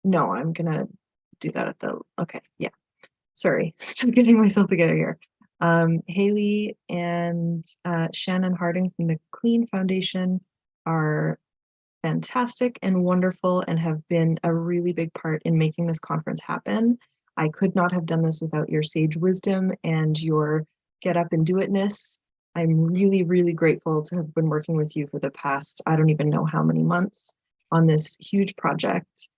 No, I'm gonna do that at the, okay, yeah. Sorry, still getting myself together here. Haley and Shannon Harding from the Clean Foundation are fantastic and wonderful and have been a really big part in making this conference happen. I could not have done this without your sage wisdom and your get up and do itness. I'm really, really grateful to have been working with you for the past, I don't even know how many months on this huge project.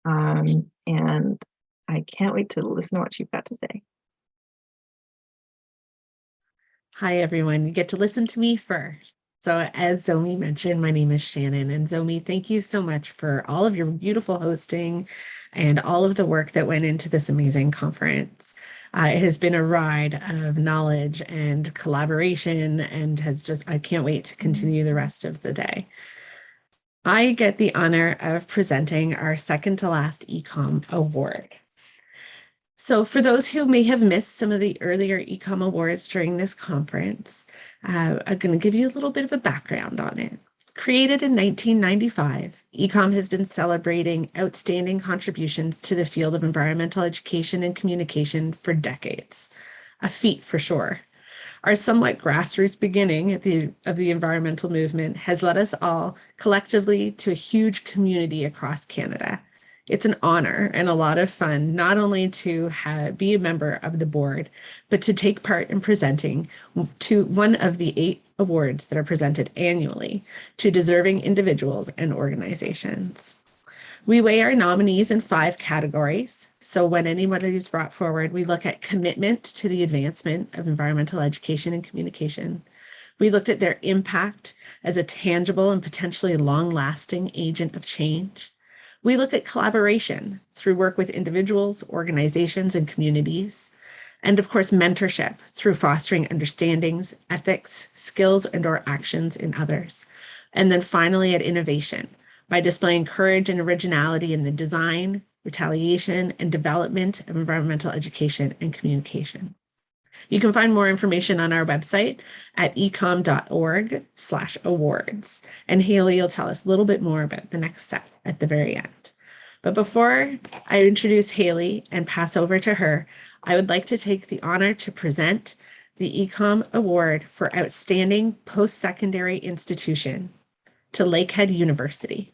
And I can't wait to listen to what you've got to say. Hi, everyone. You get to listen to me first. So as Zomi mentioned, my name is Shannon. And Zomi, thank you so much for all of your beautiful hosting and all of the work that went into this amazing conference. It has been a ride of knowledge and collaboration and I can't wait to continue the rest of the day. I get the honor of presenting our second to last EECOM award. So for those who may have missed some of the earlier EECOM awards during this conference, I'm going to give you a little bit of a background on it. Created in 1995, EECOM has been celebrating outstanding contributions to the field of environmental education and communication for decades. A feat for sure. Our somewhat grassroots beginning of the environmental movement has led us all collectively to a huge community across Canada. It's an honor and a lot of fun, not only to be a member of the board, but to take part in presenting to one of the 8 awards that are presented annually to deserving individuals and organizations. We weigh our nominees in 5 categories. So when anybody is brought forward, we look at commitment to the advancement of environmental education and communication. We looked at their impact as a tangible and potentially long-lasting agent of change. We look at collaboration through work with individuals, organizations, and communities. And of course, mentorship through fostering understandings, ethics, skills, and/or actions in others. And then finally, at innovation, by displaying courage and originality in the design, retaliation, and development of environmental education and communication. You can find more information on our website at ecom.org/awards. And Haley will tell us a little bit more about the next step at the very end. But before I introduce Haley and pass over to her, I would like to take the honor to present the EECOM Award for Outstanding Post-Secondary Institution to Lakehead University.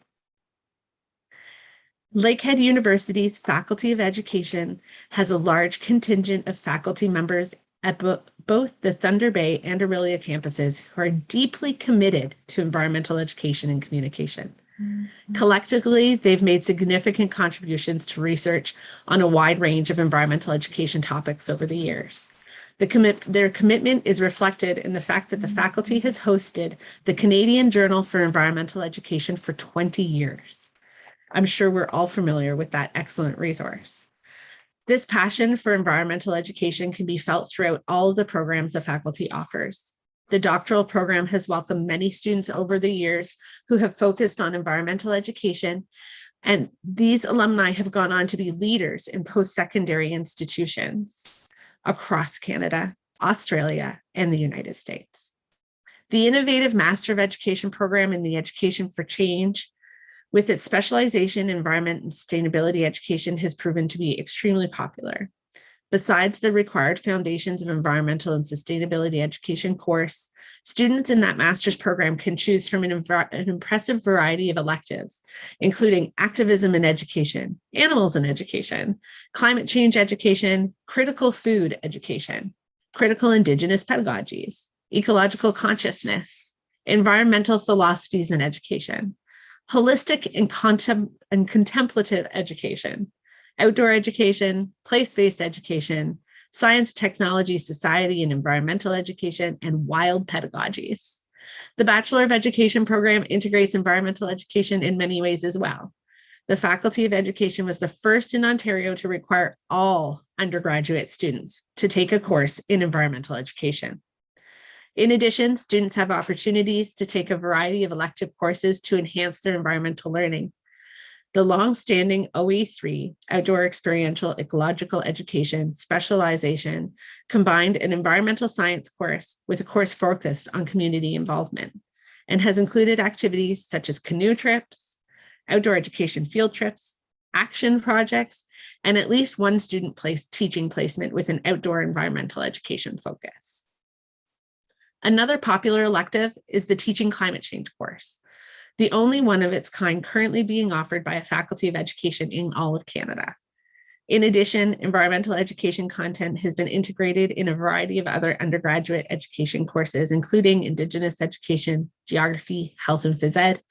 Lakehead University's Faculty of Education has a large contingent of faculty members at both the Thunder Bay and Orillia campuses who are deeply committed to environmental education and communication. Mm-hmm. Collectively, they've made significant contributions to research on a wide range of environmental education topics over the years. Their commitment is reflected in the fact that the faculty has hosted the Canadian Journal for Environmental Education for 20 years. I'm sure we're all familiar with that excellent resource. This passion for environmental education can be felt throughout all of the programs the faculty offers. The doctoral program has welcomed many students over the years who have focused on environmental education, and these alumni have gone on to be leaders in post-secondary institutions across Canada, Australia, and the United States. The innovative Master of Education program in the Education for Change, with its specialization in environment and sustainability education, has proven to be extremely popular. Besides the required foundations of environmental and sustainability education course, students in that master's program can choose from an impressive variety of electives, including activism in education, animals in education, climate change education, critical food education, critical Indigenous pedagogies, ecological consciousness, environmental philosophies in education, holistic and contemplative education, outdoor education, place-based education, science, technology, society, and environmental education, and wild pedagogies. The Bachelor of Education program integrates environmental education in many ways as well. The Faculty of Education was the first in Ontario to require all undergraduate students to take a course in environmental education. In addition, students have opportunities to take a variety of elective courses to enhance their environmental learning. The long-standing OE3, Outdoor Experiential Ecological Education specialization, combined an environmental science course with a course focused on community involvement, and has included activities such as canoe trips, outdoor education field trips, action projects, and at least one student teaching placement with an outdoor environmental education focus. Another popular elective is the Teaching Climate Change course, the only one of its kind currently being offered by a faculty of education in all of Canada. In addition, environmental education content has been integrated in a variety of other undergraduate education courses, including Indigenous education, geography, health and phys ed,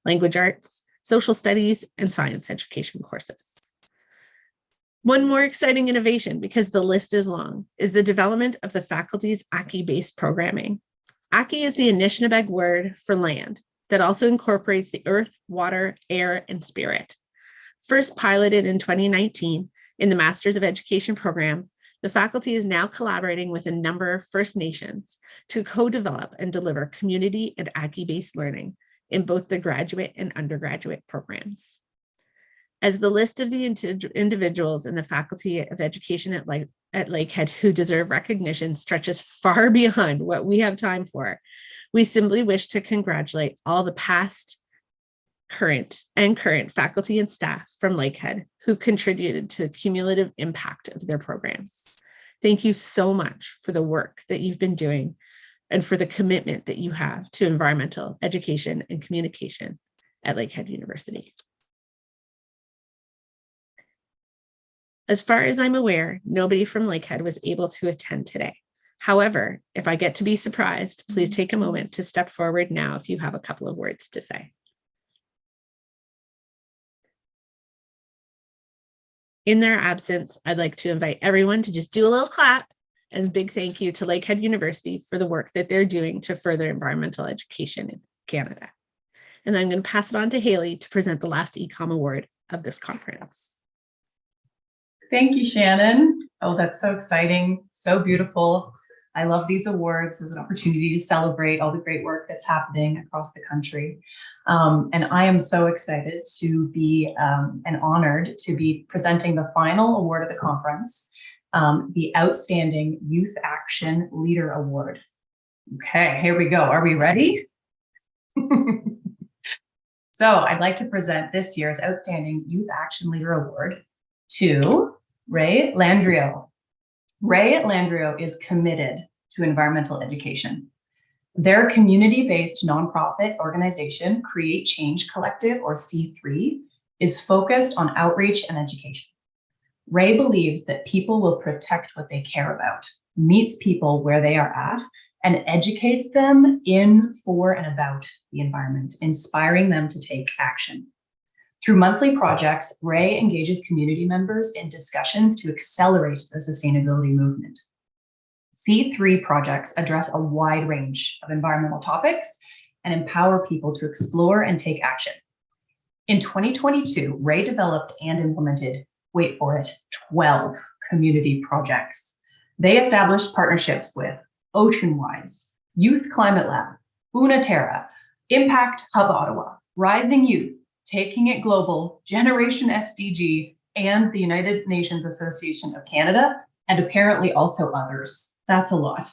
language arts, social studies, and science education courses. One more exciting innovation, because the list is long, is the development of the faculty's Aki-based programming. Aki is the Anishinaabe word for land that also incorporates the earth, water, air, and spirit. First piloted in 2019, in the Masters of Education program, the faculty is now collaborating with a number of First Nations to co-develop and deliver community and Aki-based learning in both the graduate and undergraduate programs. As the list of the individuals in the Faculty of Education at Lakehead who deserve recognition stretches far beyond what we have time for, we simply wish to congratulate all the past, current faculty and staff from Lakehead who contributed to the cumulative impact of their programs. Thank you so much for the work that you've been doing and for the commitment that you have to environmental education and communication at Lakehead University. As far as I'm aware, nobody from Lakehead was able to attend today. However, if I get to be surprised, please take a moment to step forward now if you have a couple of words to say. In their absence, I'd like to invite everyone to just do a little clap and a big thank you to Lakehead University for the work that they're doing to further environmental education in Canada. And then I'm going to pass it on to Haley to present the last EECOM award of this conference. Thank you, Shannon. Oh, that's so exciting, so beautiful. I love these awards as an opportunity to celebrate all the great work that's happening across the country. And I am so excited to be and honored to be presenting the final award of the conference, the Outstanding Youth Action Leader Award. Okay, here we go. Are we ready? So I'd like to present this year's Outstanding Youth Action Leader Award to Ray Landrio. Ray Landrio is committed to environmental education. Their community-based nonprofit organization, Create Change Collective, or C3, is focused on outreach and education. Ray believes that people will protect what they care about, meets people where they are at, and educates them in, for, and about the environment, inspiring them to take action. Through monthly projects, Ray engages community members in discussions to accelerate the sustainability movement. C3 projects address a wide range of environmental topics and empower people to explore and take action. In 2022, Ray developed and implemented, wait for it, 12 community projects. They established partnerships with Oceanwise, Youth Climate Lab, Unaterra, Impact Hub Ottawa, Rising Youth, Taking It Global, Generation SDG, and the United Nations Association of Canada, and apparently also others. That's a lot.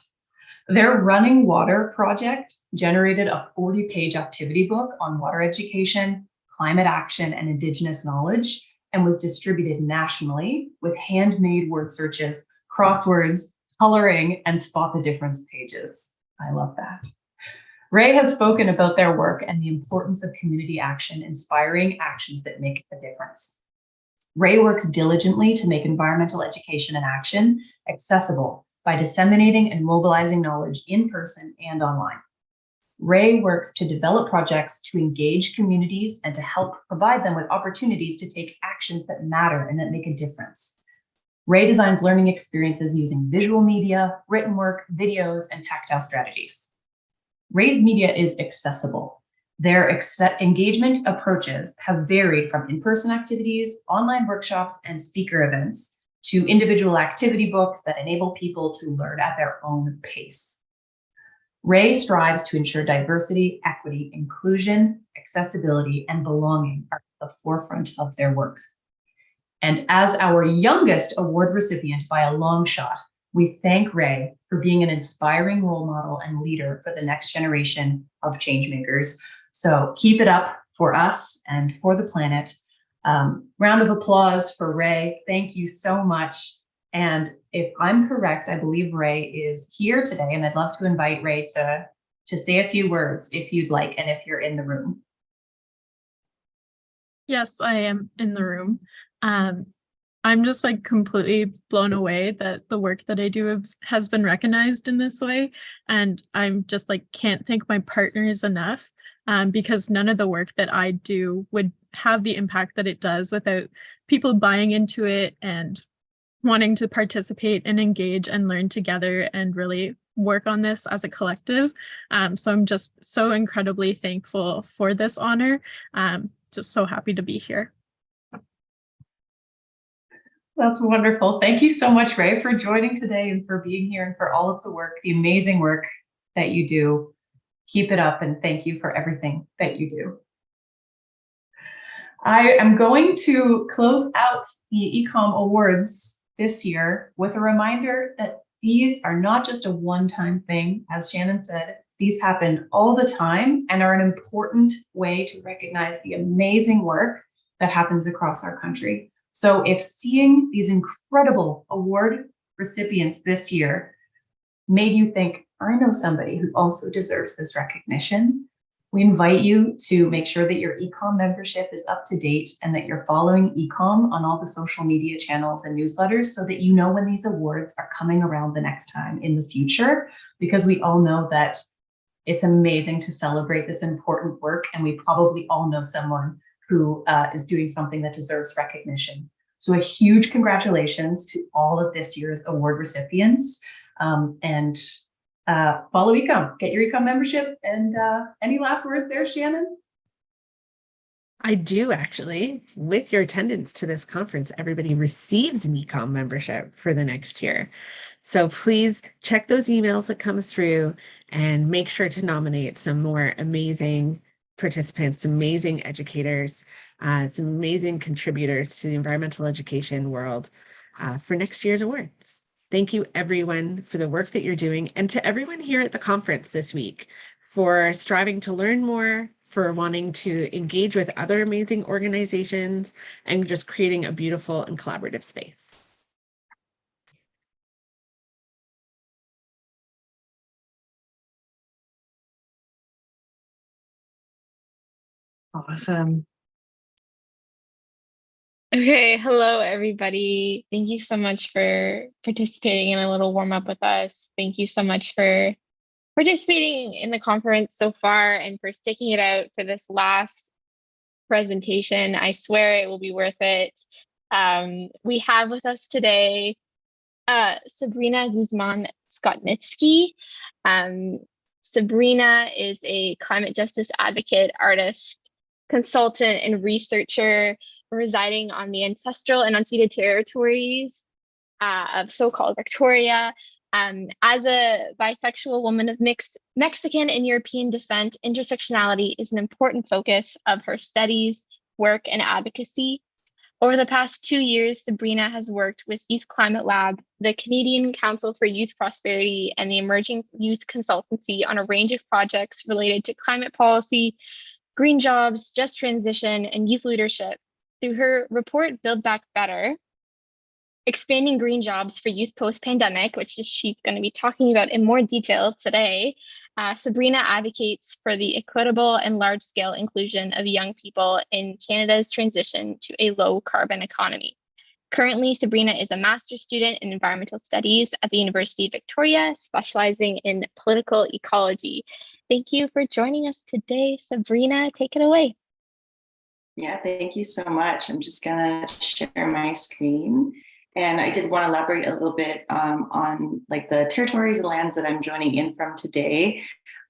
Their Running Water project generated a 40-page activity book on water education, climate action, and Indigenous knowledge, and was distributed nationally with handmade word searches, crosswords, coloring, and spot the difference pages. I love that. Ray has spoken about their work and the importance of community action, inspiring actions that make a difference. Ray works diligently to make environmental education and action accessible by disseminating and mobilizing knowledge in person and online. Ray works to develop projects to engage communities and to help provide them with opportunities to take actions that matter and that make a difference. Ray designs learning experiences using visual media, written work, videos, and tactile strategies. Ray's media is accessible. Their engagement approaches have varied from in-person activities, online workshops, and speaker events to individual activity books that enable people to learn at their own pace. Ray strives to ensure diversity, equity, inclusion, accessibility, and belonging are at the forefront of their work. And as our youngest award recipient by a long shot, we thank Ray for being an inspiring role model and leader for the next generation of changemakers. So keep it up for us and for the planet. Round of applause for Ray. Thank you so much. And if I'm correct, I believe Ray is here today, and I'd love to invite Ray to say a few words if you'd like, and if you're in the room. Yes, I am in the room. I'm just like completely blown away that the work that I do has been recognized in this way. And I'm just like, can't thank my partners enough, because none of the work that I do would have the impact that it does without people buying into it and wanting to participate and engage and learn together and really work on this as a collective. So I'm just so incredibly thankful for this honor. Just so happy to be here. That's wonderful. Thank you so much, Ray, for joining today and for being here and for all of the work, the amazing work that you do. Keep it up, and thank you for everything that you do. I am going to close out the EECOM Awards this year with a reminder that these are not just a one-time thing. As Shannon said, these happen all the time and are an important way to recognize the amazing work that happens across our country. So if seeing these incredible award recipients this year made you think, I know somebody who also deserves this recognition, we invite you to make sure that your EECOM membership is up to date and that you're following EECOM on all the social media channels and newsletters so that you know when these awards are coming around the next time in the future, because we all know that it's amazing to celebrate this important work, and we probably all know someone who is doing something that deserves recognition. So a huge congratulations to all of this year's award recipients, and follow EECOM, get your EECOM membership. And any last words there, Shannon? I do actually. With your attendance to this conference, everybody receives an EECOM membership for the next year. So please check those emails that come through and make sure to nominate some more amazing participants, some amazing educators, some amazing contributors to the environmental education world for next year's awards. Thank you, everyone, for the work that you're doing, and to everyone here at the conference this week for striving to learn more, for wanting to engage with other amazing organizations, and just creating a beautiful and collaborative space. Awesome. Okay, hello everybody. Thank you so much for participating in a little warm up with us. Thank you so much for participating in the conference so far and for sticking it out for this last presentation. I swear it will be worth it. We have with us today Sabrina Guzman Skotnitsky. Sabrina is a climate justice advocate, artist, consultant, and researcher residing on the ancestral and unceded territories of so-called Victoria. As a bisexual woman of mixed Mexican and European descent, intersectionality is an important focus of her studies, work, and advocacy. Over the past 2 years, Sabrina has worked with Youth Climate Lab, the Canadian Council for Youth Prosperity, and the Emerging Youth Consultancy on a range of projects related to climate policy, green jobs, just transition, and youth leadership. Through her report, Build Back Better, Expanding Green Jobs for Youth Post-Pandemic, which she's going to be talking about in more detail today, Sabrina advocates for the equitable and large-scale inclusion of young people in Canada's transition to a low-carbon economy. Currently, Sabrina is a master's student in environmental studies at the University of Victoria, specializing in political ecology. Thank you for joining us today, Sabrina. Take it away. Yeah, thank you so much. I'm just gonna share my screen. And I did want to elaborate a little bit on like the territories and lands that I'm joining in from today.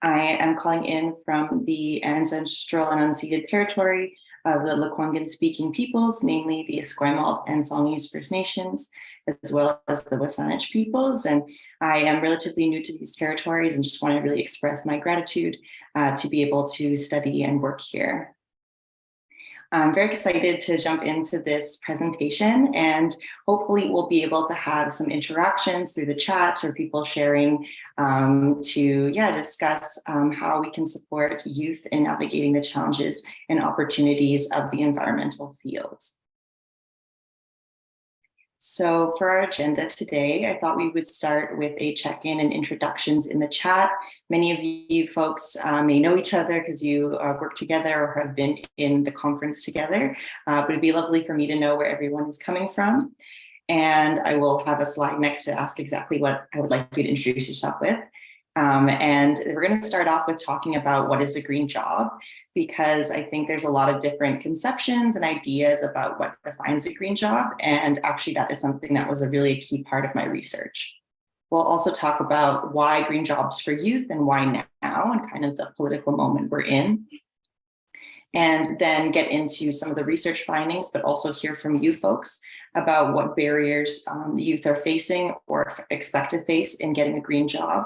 I am calling in from the ancestral and unceded territory of the Lekwungen speaking peoples, namely the Esquimalt and Songhees First Nations, as well as the Wasanich peoples. And I am relatively new to these territories and just want to really express my gratitude to be able to study and work here. I'm very excited to jump into this presentation, and hopefully we'll be able to have some interactions through the chat or people sharing to discuss how we can support youth in navigating the challenges and opportunities of the environmental field. So for our agenda today, I thought we would start with a check-in and introductions in the chat. Many of you folks may know each other because you work together or have been in the conference together, but it'd be lovely for me to know where everyone is coming from. And I will have a slide next to ask exactly what I would like you to introduce yourself with. And we're going to start off with talking about what is a green job, because I think there's a lot of different conceptions and ideas about what defines a green job. And actually, that is something that was a really key part of my research. We'll also talk about why green jobs for youth and why now, and kind of the political moment we're in. And then get into some of the research findings, but also hear from you folks about what barriers youth are facing or expect to face in getting a green job.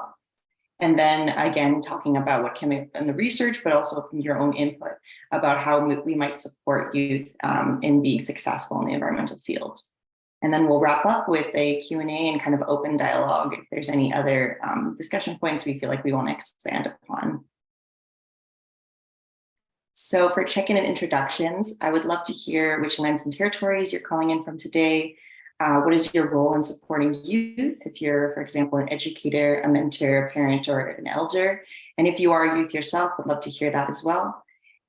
And then again, talking about what came in the research, but also from your own input about how we might support youth in being successful in the environmental field. And then we'll wrap up with a Q&A and kind of open dialogue if there's any other discussion points we feel like we want to expand upon. So for check-in and introductions, I would love to hear which lands and territories you're calling in from today. What is your role in supporting youth? If you're, for example, an educator, a mentor, a parent, or an elder. And if you are youth yourself, would love to hear that as well.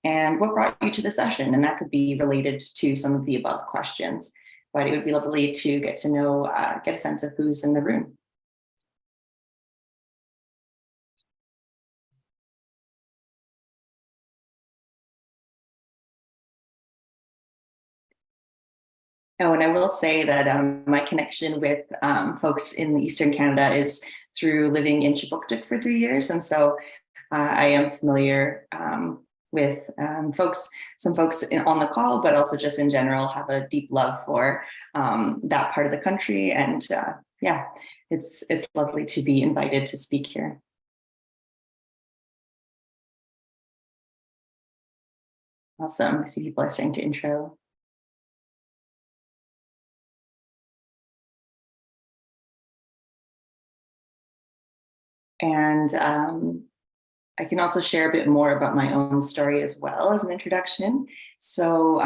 And what brought you to the session? And that could be related to some of the above questions, but it would be lovely to get to know, get a sense of who's in the room. Oh, and I will say that my connection with folks in Eastern Canada is through living in Chibuktuk for 3 years. And so I am familiar with some folks on the call, but also just in general have a deep love for that part of the country. And yeah, it's lovely to be invited to speak here. Awesome. I see people are starting to intro. And I can also share a bit more about my own story as well as an introduction. So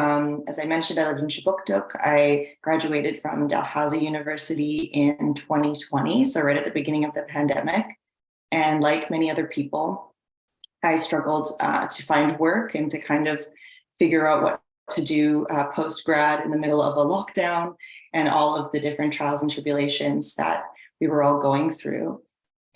as I mentioned, I lived in Chibuktuk. I graduated from Dalhousie University in 2020, so right at the beginning of the pandemic. And like many other people, I struggled to find work and to kind of figure out what to do post-grad in the middle of a lockdown and all of the different trials and tribulations that we were all going through.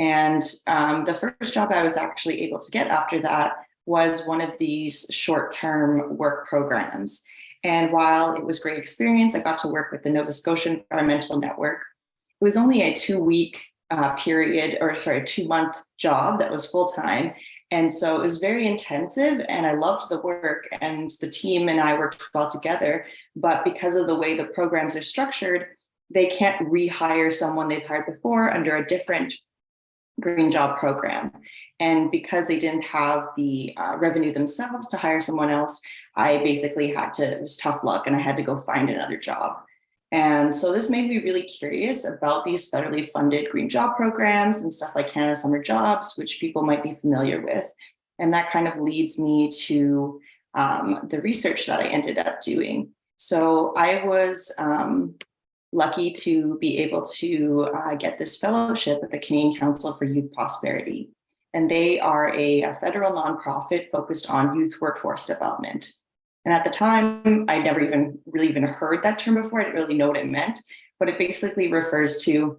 And the first job I was actually able to get after that was one of these short-term work programs. And while it was a great experience, I got to work with the Nova Scotia Environmental Network. It was only a 2-week period, or sorry, 2-month job that was full-time. And so it was very intensive and I loved the work and the team and I worked well together. But because of the way the programs are structured, they can't rehire someone they've hired before under a different green job program. And because they didn't have the revenue themselves to hire someone else, I basically had to, it was tough luck and I had to go find another job. And so this made me really curious about these federally funded green job programs and stuff like Canada Summer Jobs, which people might be familiar with. And that kind of leads me to the research that I ended up doing. So I was lucky to be able to get this fellowship with the Canadian Council for Youth Prosperity. And they are a federal nonprofit focused on youth workforce development. And at the time, I never even heard that term before. I didn't really know what it meant, but it basically refers to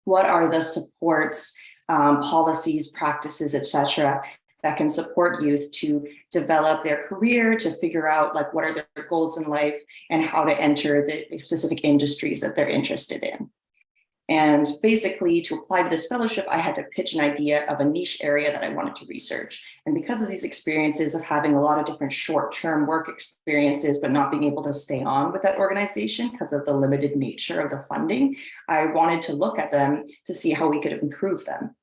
what are the supports, policies, practices, etc., that can support youth to develop their career, to figure out like what are their goals in life and how to enter the specific industries that they're interested in. And basically to apply to this fellowship, I had to pitch an idea of a niche area that I wanted to research. And because of these experiences of having a lot of different short-term work experiences, but not being able to stay on with that organization because of the limited nature of the funding, I wanted to look at them to see how we could improve them.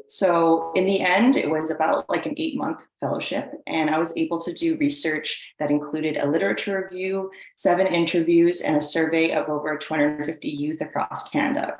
So in the end, it was about like an 8-month fellowship, and I was able to do research that included a literature review, 7 interviews, and a survey of over 250 youth across Canada.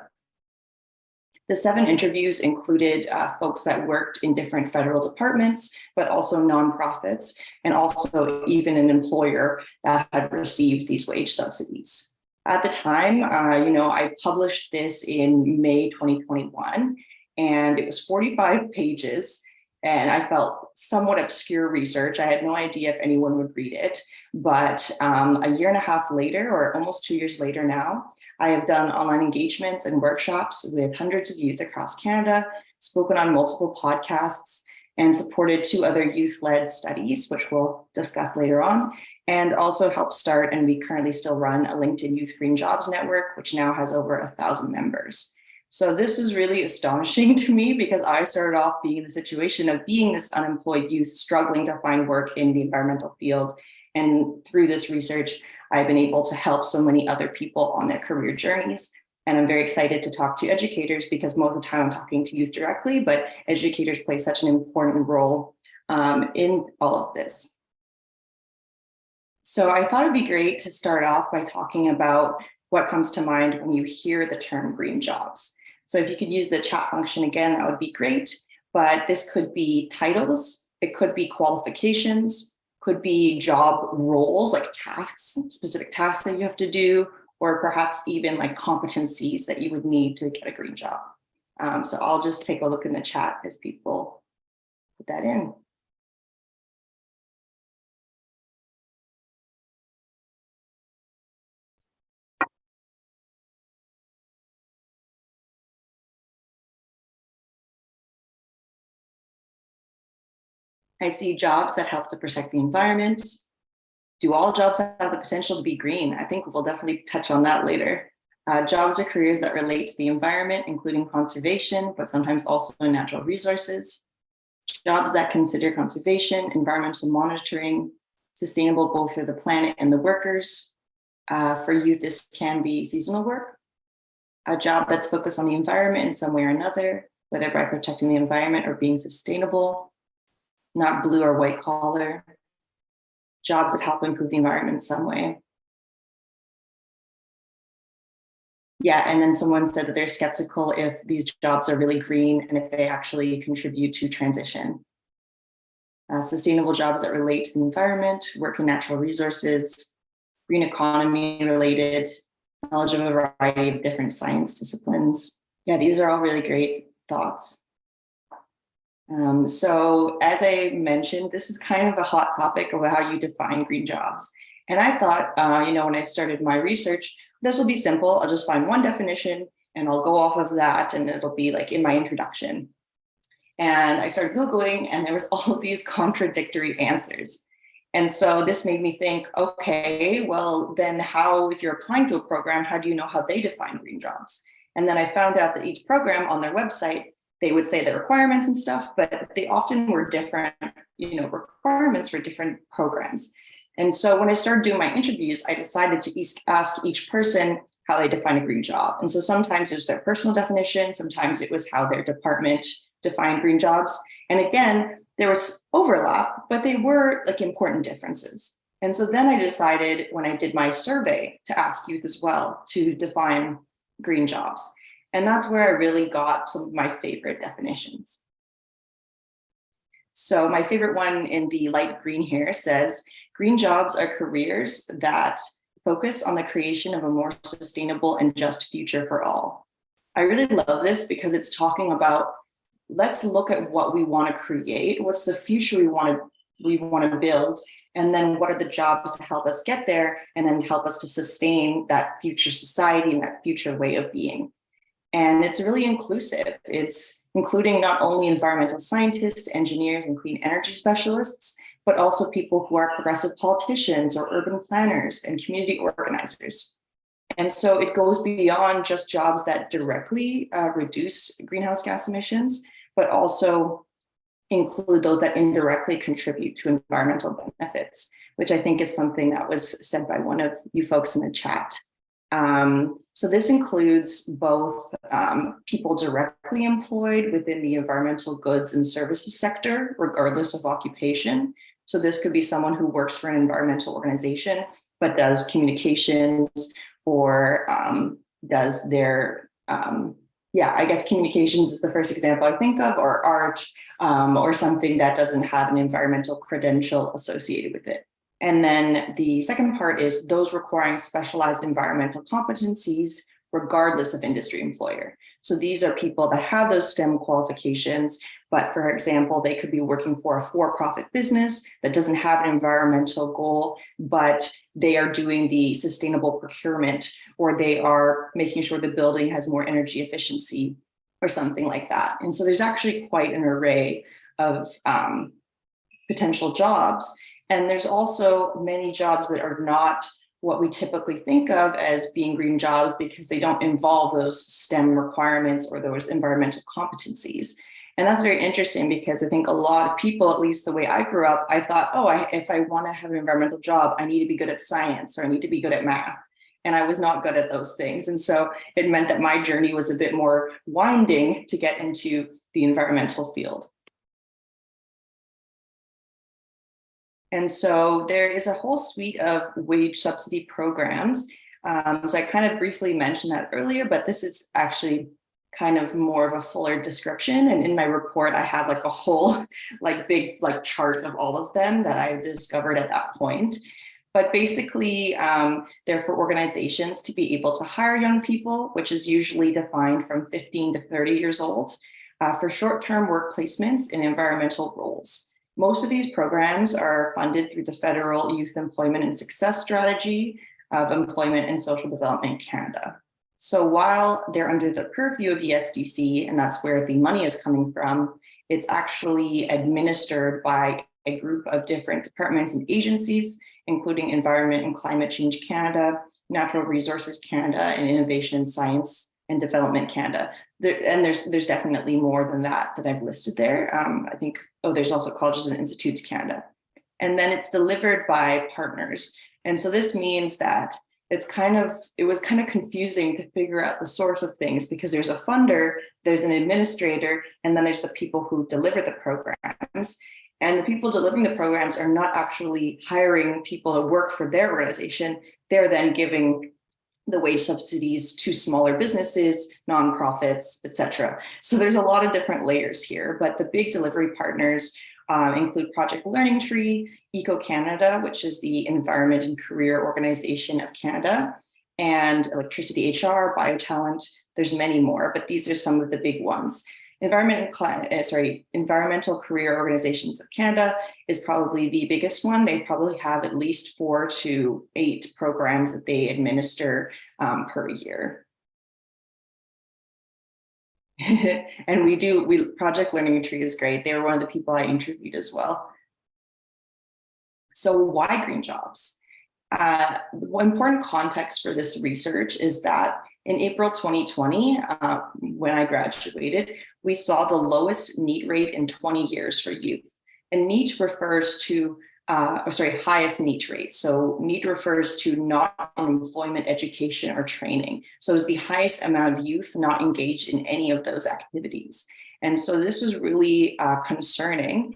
The 7 interviews included folks that worked in different federal departments, but also nonprofits, and also even an employer that had received these wage subsidies. At the time, I published this in May 2021, and it was 45 pages, and I felt somewhat obscure research. I had no idea if anyone would read it, but a year and a half later, or almost 2 years later now, I have done online engagements and workshops with hundreds of youth across Canada, spoken on multiple podcasts, and supported 2 other youth-led studies, which we'll discuss later on, and also helped start, and we currently still run, a LinkedIn Youth Green Jobs Network, which now has over 1,000 members. So this is really astonishing to me, because I started off being in the situation of being this unemployed youth struggling to find work in the environmental field. And through this research, I've been able to help so many other people on their career journeys. And I'm very excited to talk to educators, because most of the time I'm talking to youth directly, but educators play such an important role in all of this. So I thought it'd be great to start off by talking about what comes to mind when you hear the term green jobs. So if you could use the chat function again, that would be great. But this could be titles, it could be qualifications, could be job roles, like tasks, specific tasks that you have to do, or perhaps even like competencies that you would need to get a green job. So I'll just take a look in the chat as people put that in. I see jobs that help to protect the environment. Do all jobs have the potential to be green? I think we'll definitely touch on that later. Jobs or careers that relate to the environment, including conservation, but sometimes also natural resources. Jobs that consider conservation, environmental monitoring, sustainable both for the planet and the workers. For youth, this can be seasonal work. A job that's focused on the environment in some way or another, whether by protecting the environment or being sustainable. Not blue or white collar. Jobs that help improve the environment in some way. Yeah, and then someone said that they're skeptical if these jobs are really green and if they actually contribute to transition. Sustainable jobs that relate to the environment, work in natural resources, green economy related, knowledge of a variety of different science disciplines. Yeah, these are all really great thoughts. So as I mentioned, this is kind of a hot topic about how you define green jobs. And I thought, when I started my research, this will be simple. I'll just find one definition and I'll go off of that, and it'll be like in my introduction. And I started Googling, and there was all of these contradictory answers. And so this made me think, okay, well, then how, if you're applying to a program, how do you know how they define green jobs? And then I found out that each program on their website, they would say the requirements and stuff, but they often were different, requirements for different programs. And so when I started doing my interviews, I decided to ask each person how they define a green job. And so sometimes it was their personal definition, sometimes it was how their department defined green jobs. And again, there was overlap, but they were like important differences. And so then I decided, when I did my survey, to ask youth as well to define green jobs. And that's where I really got some of my favorite definitions. So my favorite one in the light green here says, green jobs are careers that focus on the creation of a more sustainable and just future for all. I really love this because it's talking about, let's look at what we want to create, what's the future we want to build, and then what are the jobs to help us get there, and then help us to sustain that future society and that future way of being. And it's really inclusive. It's including not only environmental scientists, engineers, and clean energy specialists, but also people who are progressive politicians or urban planners and community organizers. And so it goes beyond just jobs that directly reduce greenhouse gas emissions, but also include those that indirectly contribute to environmental benefits, which I think is something that was said by one of you folks in the chat. So this includes both people directly employed within the environmental goods and services sector, regardless of occupation. So this could be someone who works for an environmental organization, but does communications or does their, I guess communications is the first example I think of, or art, or something that doesn't have an environmental credential associated with it. And then the second part is those requiring specialized environmental competencies, regardless of industry employer. So these are people that have those STEM qualifications, but for example, they could be working for a for-profit business that doesn't have an environmental goal, but they are doing the sustainable procurement, or they are making sure the building has more energy efficiency or something like that. And so there's actually quite an array of potential jobs. And there's also many jobs that are not what we typically think of as being green jobs because they don't involve those STEM requirements or those environmental competencies. And that's very interesting because I think a lot of people, at least the way I grew up, I thought, if I want to have an environmental job, I need to be good at science or I need to be good at math. And I was not good at those things. And so it meant that my journey was a bit more winding to get into the environmental field. And so there is a whole suite of wage subsidy programs. So I kind of briefly mentioned that earlier, but this is actually kind of more of a fuller description. And in my report, I have like a whole big chart of all of them that I discovered at that point. But basically, they're for organizations to be able to hire young people, which is usually defined from 15 to 30 years old, for short-term work placements in environmental roles. Most of these programs are funded through the Federal Youth Employment and Success Strategy of Employment and Social Development Canada. So while they're under the purview of ESDC, and that's where the money is coming from, it's actually administered by a group of different departments and agencies, including Environment and Climate Change Canada, Natural Resources Canada, and Innovation in Science and Development Canada. There's definitely more than that I've listed there. I think, there's also Colleges and Institutes Canada. And then it's delivered by partners. And so this means that it was kind of confusing to figure out the source of things because there's a funder, there's an administrator, and then there's the people who deliver the programs. And the people delivering the programs are not actually hiring people to work for their organization. They're then giving the wage subsidies to smaller businesses, nonprofits, etc. So there's a lot of different layers here, but the big delivery partners include Project Learning Tree, EECOM Canada, which is the Environment and Career Organization of Canada, and Electricity HR, BioTalent. There's many more, but these are some of the big ones. Environmental Career Organizations of Canada is probably the biggest one. They probably have at least 4 to 8 programs that they administer per year. And Project Learning Tree is great. They were one of the people I interviewed as well. So why green jobs? One important context for this research is that in April 2020, when I graduated, we saw the lowest NEET rate in 20 years for youth. And NEET refers to, highest NEET rate. So NEET refers to not in employment, education, or training. So it's the highest amount of youth not engaged in any of those activities. And so this was really concerning,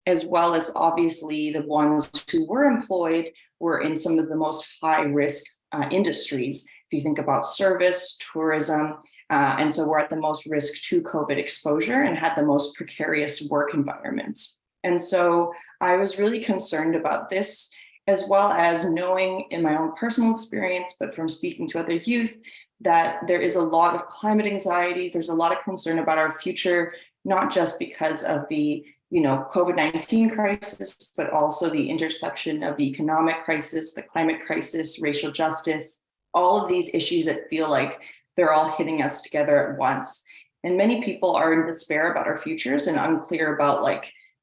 as well as obviously the ones who were employed were in some of the most high risk industries. If you think about service, tourism, and so we're at the most risk to COVID exposure and had the most precarious work environments. And so I was really concerned about this, as well as knowing in my own personal experience, but from speaking to other youth, that there is a lot of climate anxiety. There's a lot of concern about our future, not just because of the COVID-19 crisis, but also the intersection of the economic crisis, the climate crisis, racial justice, all of these issues that feel like they're all hitting us together at once. And many people are in despair about our futures and unclear about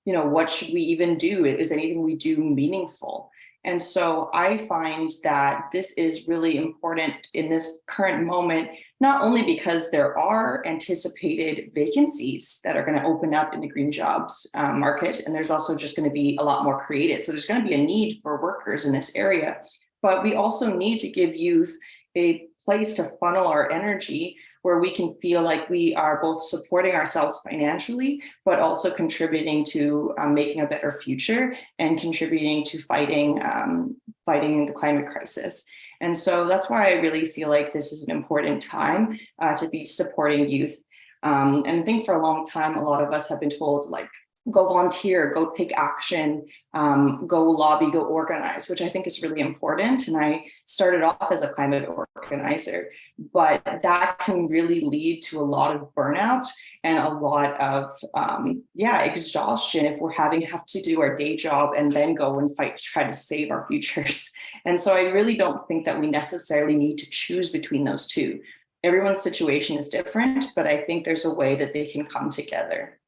what should we even do? Is anything we do meaningful? And so I find that this is really important in this current moment, not only because there are anticipated vacancies that are going to open up in the green jobs market, and there's also just going to be a lot more created. So there's going to be a need for workers in this area, but we also need to give youth a place to funnel our energy where we can feel like we are both supporting ourselves financially, but also contributing to making a better future and contributing to fighting the climate crisis. And so that's why I really feel like this is an important time to be supporting youth. And I think for a long time, a lot of us have been told, like, go volunteer, go take action, go lobby, go organize, which I think is really important. And I started off as a climate organizer, but that can really lead to a lot of burnout and a lot of, exhaustion if we're have to do our day job and then go and fight to try to save our futures. And so I really don't think that we necessarily need to choose between those two. Everyone's situation is different, but I think there's a way that they can come together.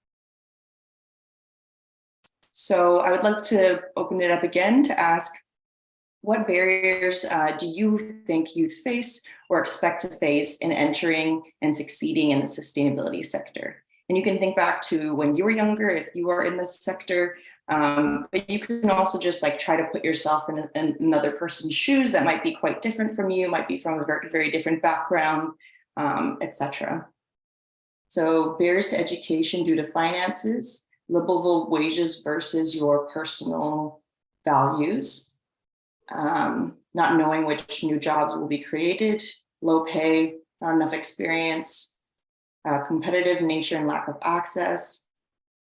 So I would love to open it up again to ask, what barriers do you think youth face or expect to face in entering and succeeding in the sustainability sector? And you can think back to when you were younger, if you are in this sector, but you can also just like try to put yourself in another person's shoes that might be quite different from you, might be from a very, very different background, etc. So barriers to education due to finances, livable wages versus your personal values, not knowing which new jobs will be created, low pay, not enough experience, competitive nature and lack of access,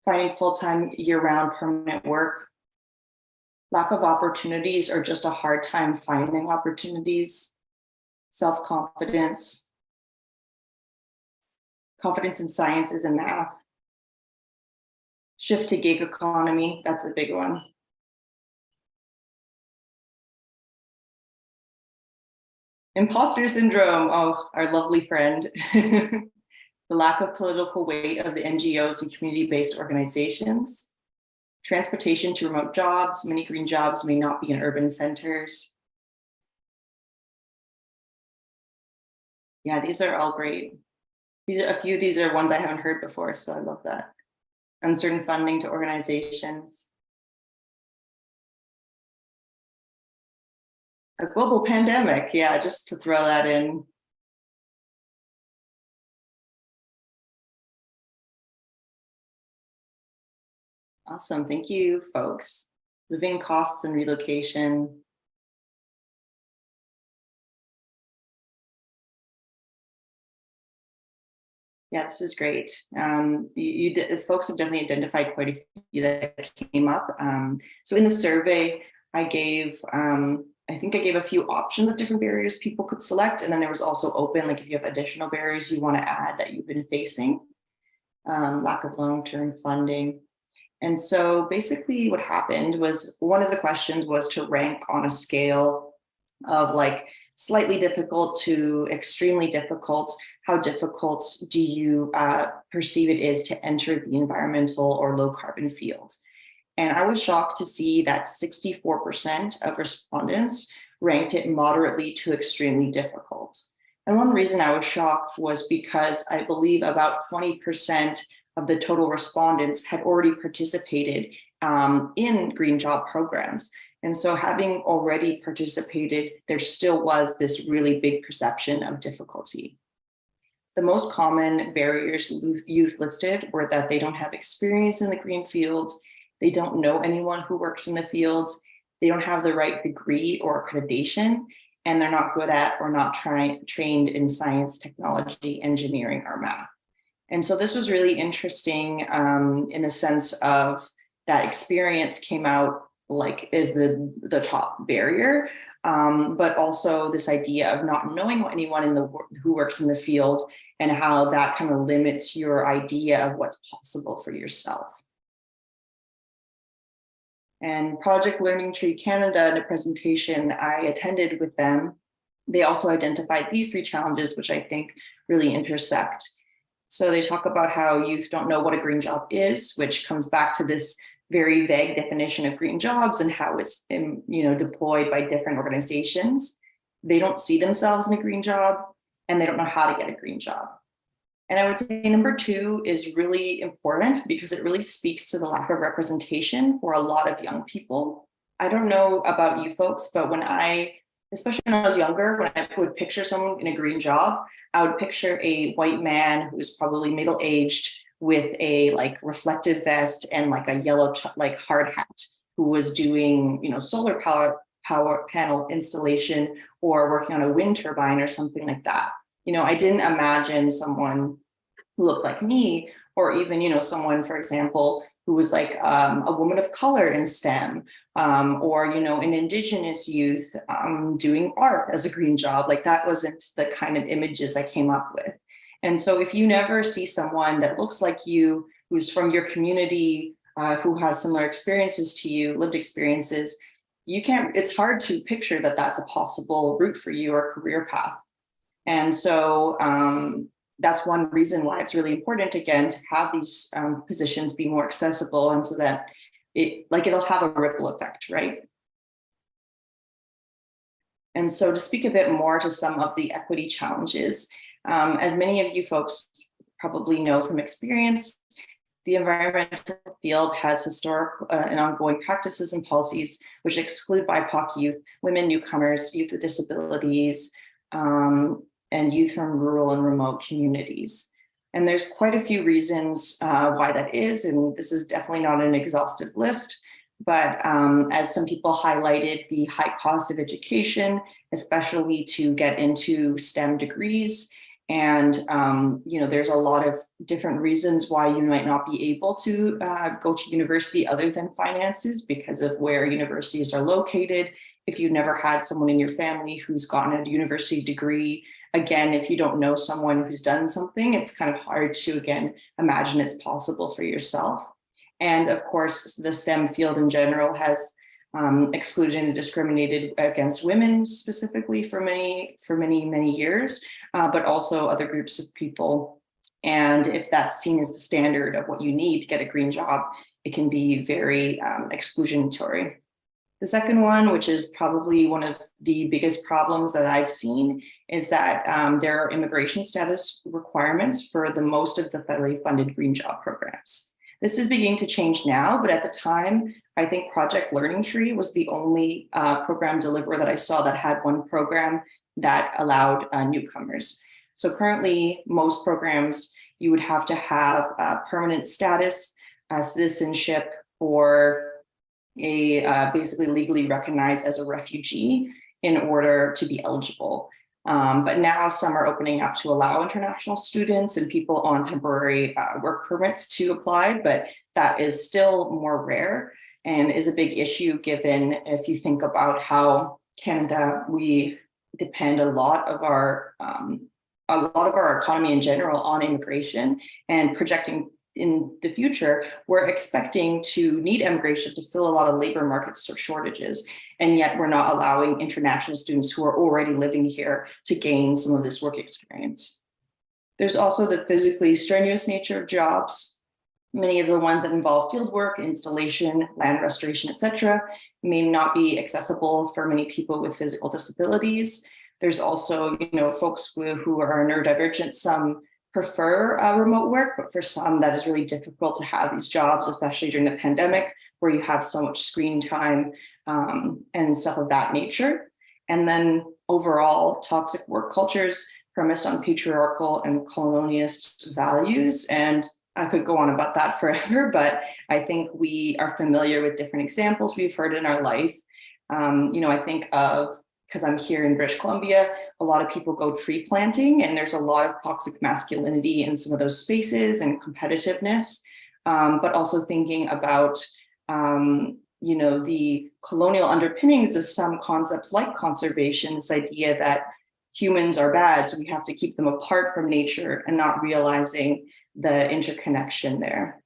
finding full-time year-round permanent work, lack of opportunities or just a hard time finding opportunities, self-confidence, confidence in sciences and math, shift to gig economy, that's a big one. Imposter syndrome, oh, our lovely friend. The lack of political weight of the NGOs and community-based organizations. Transportation to remote jobs, many green jobs may not be in urban centers. Yeah, these are all great. These are ones I haven't heard before, so I love that. Uncertain funding to organizations. A global pandemic, yeah, just to throw that in. Awesome, thank you, folks. Living costs and relocation. Yeah, this is great. Folks have definitely identified quite a few that came up. So in the survey, I gave a few options of different barriers people could select. And then there was also open, like if you have additional barriers you want to add that you've been facing, lack of long-term funding. And so basically what happened was one of the questions was to rank on a scale of like slightly difficult to extremely difficult. How difficult do you perceive it is to enter the environmental or low carbon field? And I was shocked to see that 64% of respondents ranked it moderately to extremely difficult. And one reason I was shocked was because I believe about 20% of the total respondents had already participated in green job programs. And so having already participated, there still was this really big perception of difficulty. The most common barriers youth listed were that they don't have experience in the green fields, they don't know anyone who works in the fields, they don't have the right degree or accreditation, and they're not good at or not trained in science, technology, engineering, or math. And so this was really interesting in the sense of that experience came out like is the top barrier, but also this idea of not knowing anyone who works in the field and how that kind of limits your idea of what's possible for yourself. And Project Learning Tree Canada, in a presentation I attended with them, they also identified these three challenges, which I think really intersect. So they talk about how youth don't know what a green job is, which comes back to this very vague definition of green jobs and how it's deployed by different organizations. They don't see themselves in a green job and they don't know how to get a green job. And I would say number two is really important because it really speaks to the lack of representation for a lot of young people. I don't know about you folks, but when I especially when I was younger, when I would picture someone in a green job, I would picture a white man who was probably middle-aged with a like reflective vest and like a yellow like hard hat, who was doing, you know, solar power panel installation or working on a wind turbine or something like that. You know, I didn't imagine someone who looked like me, or even, you know, someone, for example, who was like a woman of color in STEM, or, you know, an Indigenous youth doing art as a green job. Like that wasn't the kind of images I came up with. And so if you never see someone that looks like you, who's from your community, who has similar experiences to you, lived experiences, you can't, it's hard to picture that that's a possible route for you or career path. And so that's one reason why it's really important, again, to have these positions be more accessible, and so that it'll have a ripple effect, right? And so to speak a bit more to some of the equity challenges, as many of you folks probably know from experience, the environmental field has historic and ongoing practices and policies which exclude BIPOC youth, women newcomers, youth with disabilities, and youth from rural and remote communities. And there's quite a few reasons why that is, and this is definitely not an exhaustive list, but as some people highlighted, the high cost of education, especially to get into STEM degrees. And, you know, there's a lot of different reasons why you might not be able to go to university other than finances, because of where universities are located. If you've never had someone in your family who's gotten a university degree, again, if you don't know someone who's done something, it's kind of hard to, again, imagine it's possible for yourself. And of course, the STEM field in general has excluded and discriminated against women specifically for many years, but also other groups of people. And if that's seen as the standard of what you need to get a green job, it can be very exclusionatory. The second one, which is probably one of the biggest problems that I've seen, is that there are immigration status requirements for the most of the federally funded green job programs. This is beginning to change now, but at the time, I think Project Learning Tree was the only program deliverer that I saw that had one program that allowed newcomers. So currently, most programs, you would have to have permanent status, citizenship, or basically legally recognized as a refugee in order to be eligible. But now some are opening up to allow international students and people on temporary work permits to apply, but that is still more rare and is a big issue, given if you think about how Canada, we depend a lot of our economy in general on immigration, and projecting in the future, we're expecting to need immigration to fill a lot of labor market shortages. And yet we're not allowing international students who are already living here to gain some of this work experience. There's also the physically strenuous nature of jobs. Many of the ones that involve field work, installation, land restoration, etc., may not be accessible for many people with physical disabilities. There's also, you know, folks who are neurodivergent. Some prefer remote work, but for some that is really difficult to have these jobs, especially during the pandemic, where you have so much screen time and stuff of that nature. And then overall, toxic work cultures premised on patriarchal and colonialist values. And I could go on about that forever, but I think we are familiar with different examples we've heard in our life. You know, I think of, because I'm here in British Columbia, a lot of people go tree planting, and there's a lot of toxic masculinity in some of those spaces and competitiveness, but also thinking about, you know, the colonial underpinnings of some concepts like conservation, this idea that humans are bad, so we have to keep them apart from nature, and not realizing the interconnection there.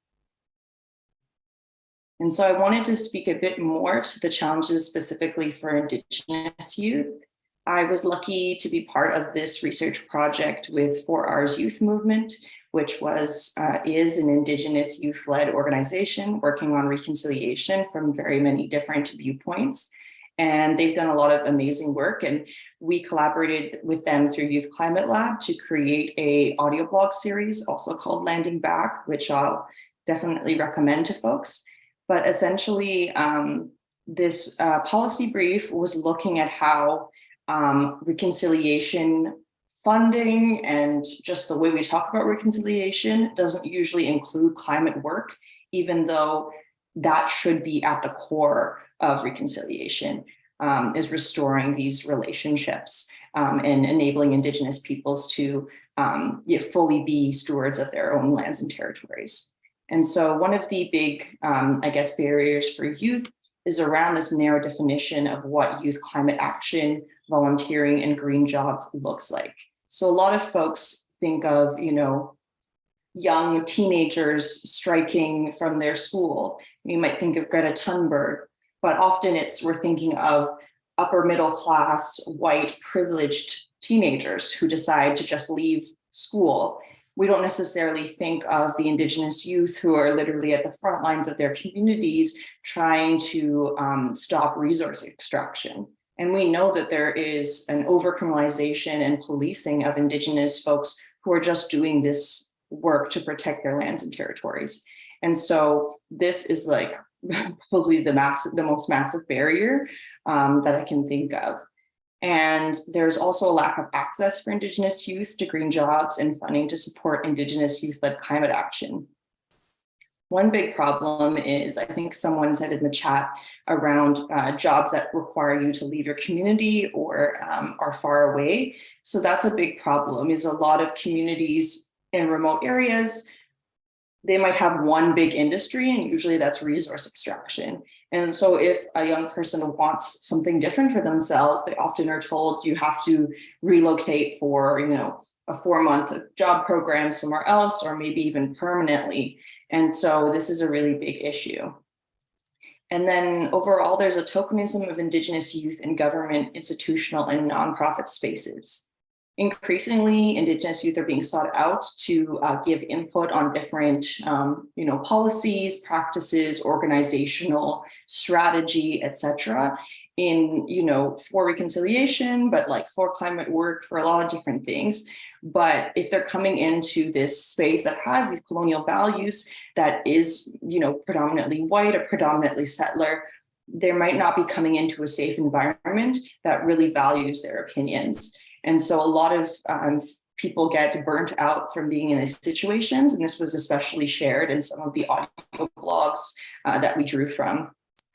And so I wanted to speak a bit more to the challenges specifically for Indigenous youth. I was lucky to be part of this research project with 4R's Youth Movement, which is an Indigenous youth-led organization working on reconciliation from very many different viewpoints. And they've done a lot of amazing work, and we collaborated with them through Youth Climate Lab to create an audio blog series, also called Landing Back, which I'll definitely recommend to folks. But essentially, this policy brief was looking at how reconciliation funding and just the way we talk about reconciliation doesn't usually include climate work, even though that should be at the core of reconciliation, is restoring these relationships and enabling Indigenous peoples to fully be stewards of their own lands and territories. And so one of the big, I guess, barriers for youth is around this narrow definition of what youth climate action, volunteering, and green jobs looks like. So a lot of folks think of, young teenagers striking from their school. You might think of Greta Thunberg, but often we're thinking of upper middle class, white, privileged teenagers who decide to just leave school. We don't necessarily think of the Indigenous youth who are literally at the front lines of their communities trying to stop resource extraction. And we know that there is an overcriminalization and policing of Indigenous folks who are just doing this work to protect their lands and territories. And so this is like probably the most massive barrier that I can think of. And there's also a lack of access for Indigenous youth to green jobs and funding to support Indigenous youth-led climate action. One big problem is, I think someone said in the chat, around jobs that require you to leave your community or are far away. So that's a big problem, is a lot of communities in remote areas, they might have one big industry, and usually that's resource extraction. And so if a young person wants something different for themselves, they often are told you have to relocate for, a 4-month job program somewhere else, or maybe even permanently. And so this is a really big issue. And then overall, there's a tokenism of Indigenous youth in government, institutional, and nonprofit spaces. Increasingly, Indigenous youth are being sought out to give input on different, policies, practices, organizational strategy, etc. For reconciliation, but like for climate work, for a lot of different things. But if they're coming into this space that has these colonial values, that is, predominantly white or predominantly settler, they might not be coming into a safe environment that really values their opinions. And so a lot of people get burnt out from being in these situations. And this was especially shared in some of the audio blogs that we drew from.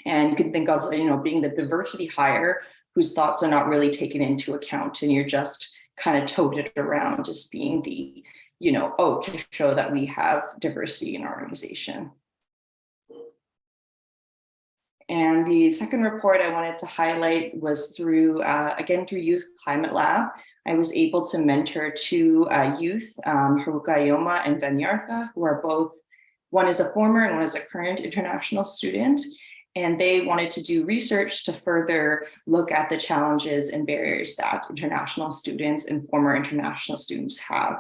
And you can think of, being the diversity hire whose thoughts are not really taken into account. And you're just kind of toted around as being the, to show that we have diversity in our organization. And the second report I wanted to highlight was through Youth Climate Lab. I was able to mentor two youth, Haruka Ioma and Vanyartha, who are both, one is a former and one is a current international student. And they wanted to do research to further look at the challenges and barriers that international students and former international students have.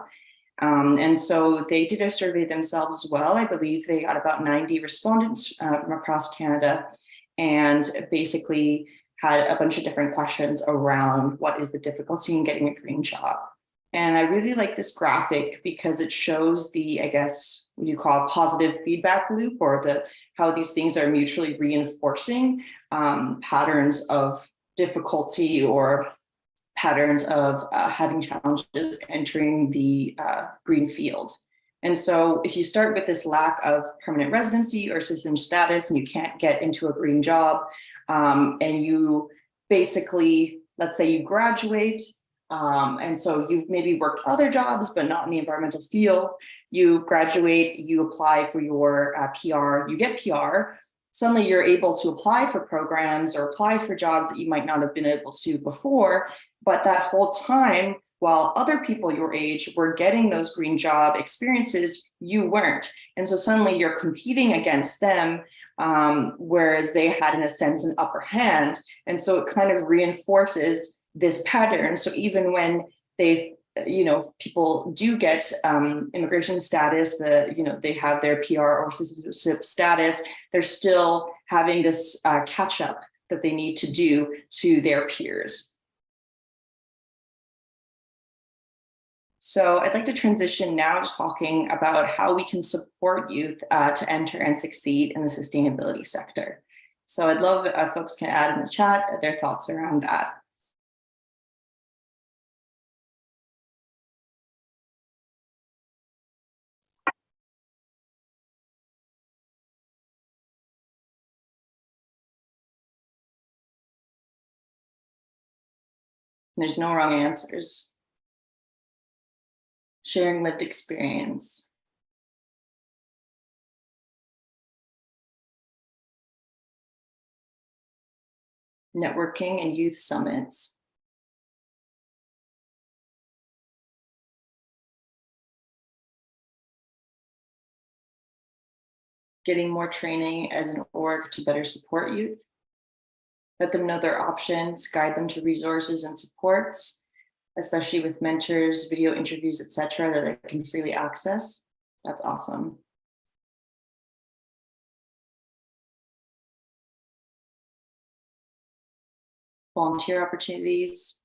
And so they did a survey themselves as well. I believe they got about 90 respondents from across Canada, and basically had a bunch of different questions around what is the difficulty in getting a green job. And I really like this graphic because it shows the, what you call a positive feedback loop, or how these things are mutually reinforcing patterns of difficulty or patterns of having challenges entering the green field. And so if you start with this lack of permanent residency or citizen status, and you can't get into a green job, and you basically, let's say you graduate, and so you've maybe worked other jobs, but not in the environmental field. You graduate, you apply for your PR, you get PR. Suddenly you're able to apply for programs or apply for jobs that you might not have been able to before. But that whole time, while other people your age were getting those green job experiences, you weren't. And so suddenly you're competing against them, whereas they had, in a sense, an upper hand. And so it kind of reinforces this pattern. So even when people do get immigration status, they have their PR or citizenship status, they're still having this catch up that they need to do to their peers. So I'd like to transition now to talking about how we can support youth to enter and succeed in the sustainability sector. So I'd love if folks can add in the chat their thoughts around that. There's no wrong answers. Sharing lived experience. Networking and youth summits. Getting more training as an org to better support youth. Let them know their options, guide them to resources and supports, especially with mentors, video interviews, etc., that they can freely access. That's awesome. Volunteer opportunities.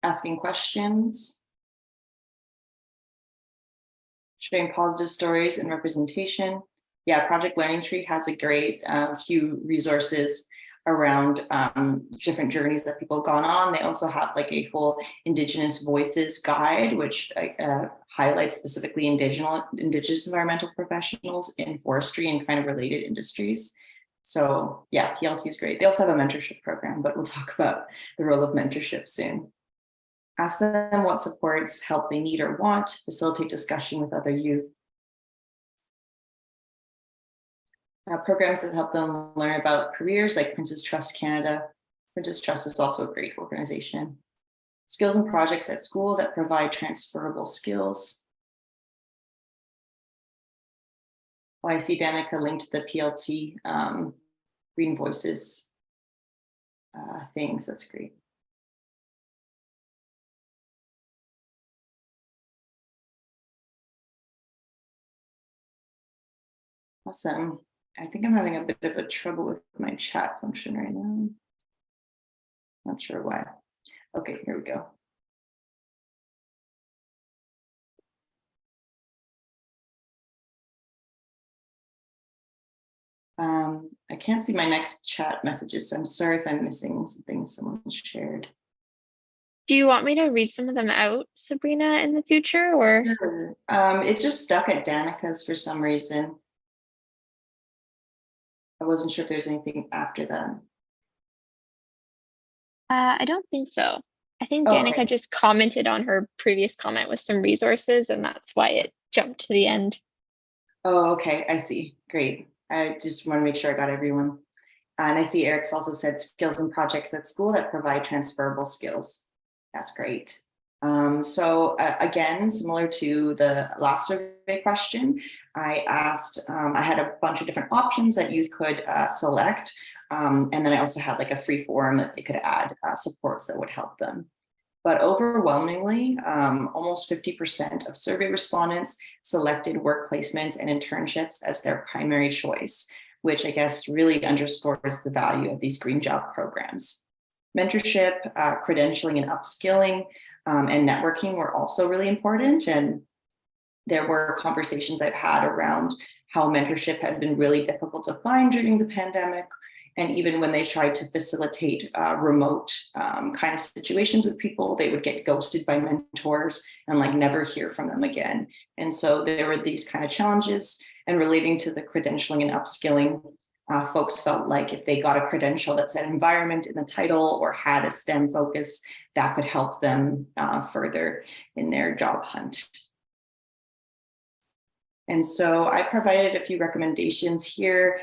Asking questions. Sharing positive stories and representation. Yeah, Project Learning Tree has a great few resources around different journeys that people have gone on. They also have like a whole Indigenous Voices guide, which highlights specifically Indigenous environmental professionals in forestry and kind of related industries. So yeah, PLT is great. They also have a mentorship program, but we'll talk about the role of mentorship soon. Ask them what supports, help they need or want, facilitate discussion with other youth. Programs that help them learn about careers like Princess Trust Canada. Princess Trust is also a great organization. Skills and projects at school that provide transferable skills. Oh, I see Danica linked to the PLT Green Voices things. That's great. Awesome. I think I'm having a bit of a trouble with my chat function right now. Not sure why. Okay, here we go. I can't see my next chat messages, so I'm sorry if I'm missing some things someone shared. Do you want me to read some of them out, Sabrina, in the future, or? Sure. It just stuck at Danica's for some reason. I wasn't sure if there's anything after that. I don't think so. I think Oh, Danica okay. just commented on her previous comment with some resources, and that's why it jumped to the end. Oh, okay. I see. Great. I just want to make sure I got everyone. And I see Eric's also said skills and projects at school that provide transferable skills. That's great. So again, similar to the last survey question, I asked, I had a bunch of different options that youth could select. And then I also had like a free form that they could add supports that would help them. But overwhelmingly, almost 50% of survey respondents selected work placements and internships as their primary choice, which I guess really underscores the value of these green job programs. Mentorship, credentialing and upskilling, and networking were also really important. And there were conversations I've had around how mentorship had been really difficult to find during the pandemic. And even when they tried to facilitate remote kind of situations with people, they would get ghosted by mentors and like never hear from them again. And so there were these kind of challenges. And relating to the credentialing and upskilling, folks felt like if they got a credential that said environment in the title or had a STEM focus, that could help them further in their job hunt. And so I provided a few recommendations here.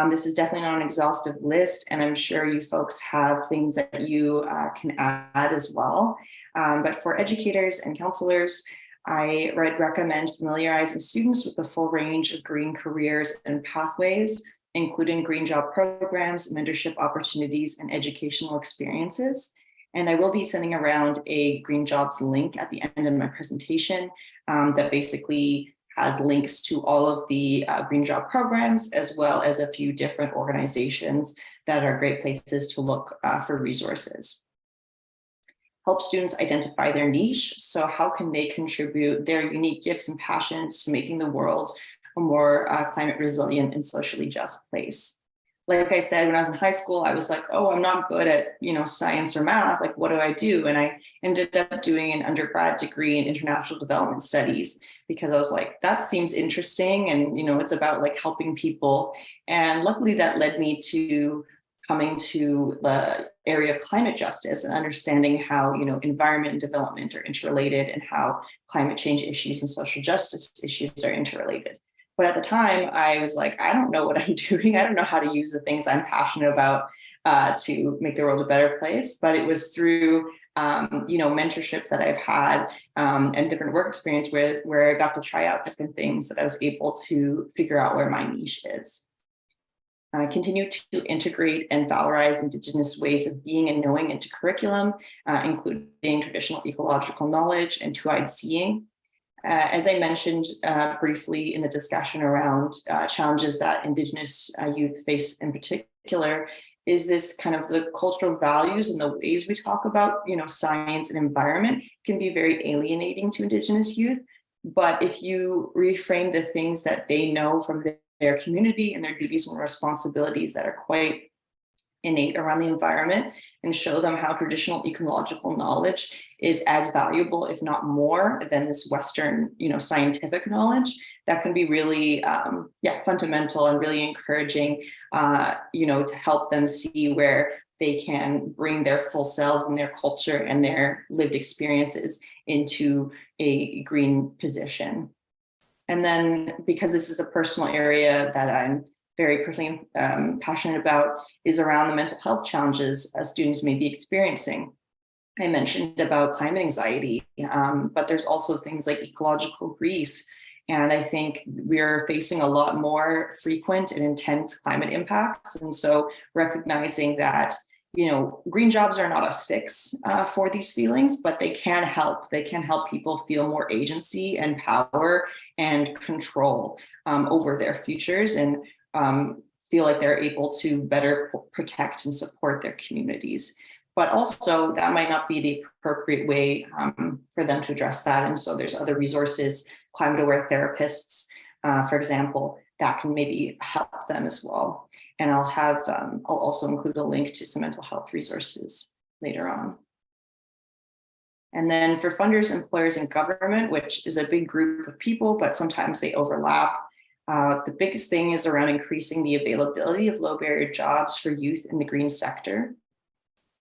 This is definitely not an exhaustive list, and I'm sure you folks have things that you can add as well. But for educators and counselors, I would recommend familiarizing students with the full range of green careers and pathways, including green job programs, mentorship opportunities, and educational experiences. And I will be sending around a green jobs link at the end of my presentation that basically has links to all of the green job programs, as well as a few different organizations that are great places to look for resources. Help students identify their niche. So how can they contribute their unique gifts and passions to making the world a more climate resilient and socially just place? like I said, when I was in high school, I was like, oh, I'm not good at, science or math. Like, what do I do? And I ended up doing an undergrad degree in international development studies because I was like, that seems interesting. And, it's about like helping people. And luckily that led me to coming to the area of climate justice and understanding how, environment and development are interrelated and how climate change issues and social justice issues are interrelated. But at the time, I was like, I don't know what I'm doing. I don't know how to use the things I'm passionate about to make the world a better place. But it was through, mentorship that I've had and different work experience where I got to try out different things that I was able to figure out where my niche is. I continue to integrate and valorize Indigenous ways of being and knowing into curriculum, including traditional ecological knowledge and two-eyed seeing. As I mentioned briefly in the discussion around challenges that Indigenous youth face in particular, is this kind of the cultural values and the ways we talk about, science and environment can be very alienating to Indigenous youth. But if you reframe the things that they know from their community and their duties and responsibilities that are quite innate around the environment and show them how traditional ecological knowledge is as valuable, if not more, than this Western, scientific knowledge, that can be really, fundamental and really encouraging, to help them see where they can bring their full selves and their culture and their lived experiences into a green position. And then because this is a personal area that I'm very personally passionate about is around the mental health challenges students may be experiencing. I mentioned about climate anxiety, but there's also things like ecological grief. And I think we're facing a lot more frequent and intense climate impacts. And so recognizing that, green jobs are not a fix for these feelings, but they can help. They can help people feel more agency and power and control over their futures and feel like they're able to better protect and support their communities. But also that might not be the appropriate way for them to address that. And so there's other resources, climate aware therapists, for example, that can maybe help them as well. And I'll also include a link to some mental health resources later on. And then for funders, employers, and government, which is a big group of people, but sometimes they overlap. The biggest thing is around increasing the availability of low barrier jobs for youth in the green sector.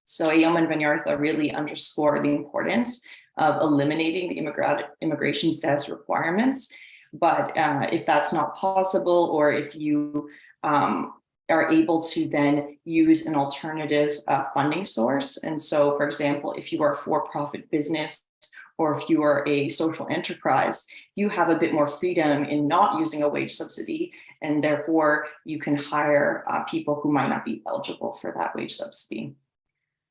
So Ayoma and Vanyartha really underscore the importance of eliminating the immigration status requirements. But if that's not possible, or if you are able to then use an alternative funding source. And so, for example, if you are a for-profit business, or if you are a social enterprise, you have a bit more freedom in not using a wage subsidy, and therefore you can hire people who might not be eligible for that wage subsidy.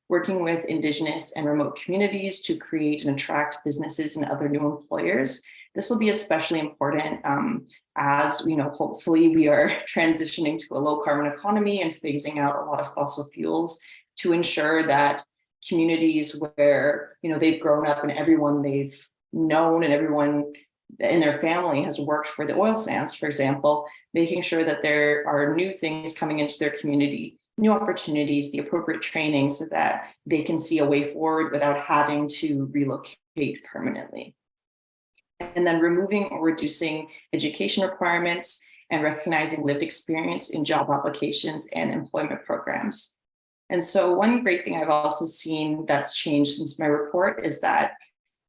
Working with Indigenous and remote communities to create and attract businesses and other new employers. This will be especially important as hopefully we are transitioning to a low carbon economy and phasing out a lot of fossil fuels to ensure that communities where they've grown up and everyone they've known and everyone in their family has worked for the oil sands, for example, making sure that there are new things coming into their community, new opportunities, the appropriate training so that they can see a way forward without having to relocate permanently. And then removing or reducing education requirements and recognizing lived experience in job applications and employment programs. And so one great thing I've also seen that's changed since my report is that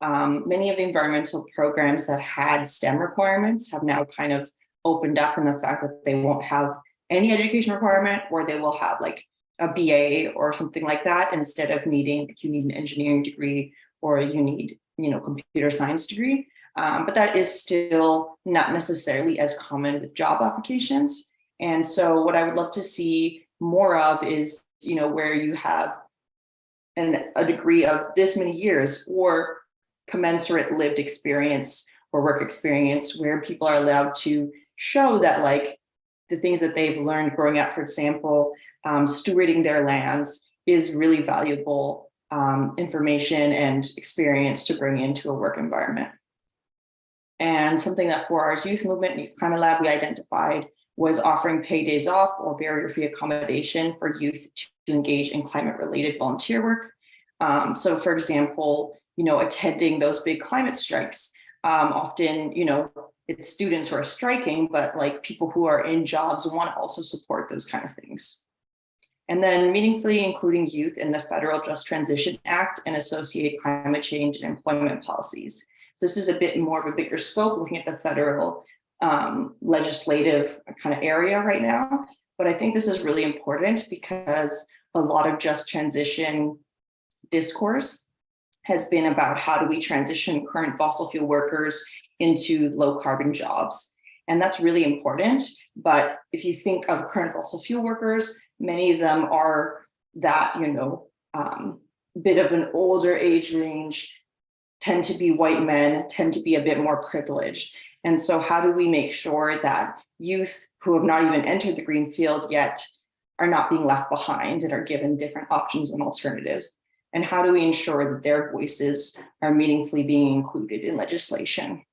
many of the environmental programs that had STEM requirements have now kind of opened up in the fact that they won't have any education requirement, or they will have like a BA or something like that, instead of needing, you need an engineering degree or you need, computer science degree. But that is still not necessarily as common with job applications. And so what I would love to see more of is, where you have a degree of this many years or commensurate lived experience or work experience, where people are allowed to show that like the things that they've learned growing up, for example, stewarding their lands is really valuable information and experience to bring into a work environment. And something that for our youth movement and Youth Climate Lab, we identified was offering paid days off or barrier-free accommodation for youth to engage in climate-related volunteer work. So for example, attending those big climate strikes, often, it's students who are striking, but like people who are in jobs want to also support those kind of things. And then meaningfully including youth in the Federal Just Transition Act and associate climate change and employment policies. This is a bit more of a bigger scope, looking at the federal legislative kind of area right now. But I think this is really important because a lot of just transition discourse has been about how do we transition current fossil fuel workers into low carbon jobs. And that's really important. But if you think of current fossil fuel workers, many of them are that, bit of an older age range, tend to be white men, tend to be a bit more privileged. And so how do we make sure that youth who have not even entered the green field yet are not being left behind and are given different options and alternatives? And how do we ensure that their voices are meaningfully being included in legislation?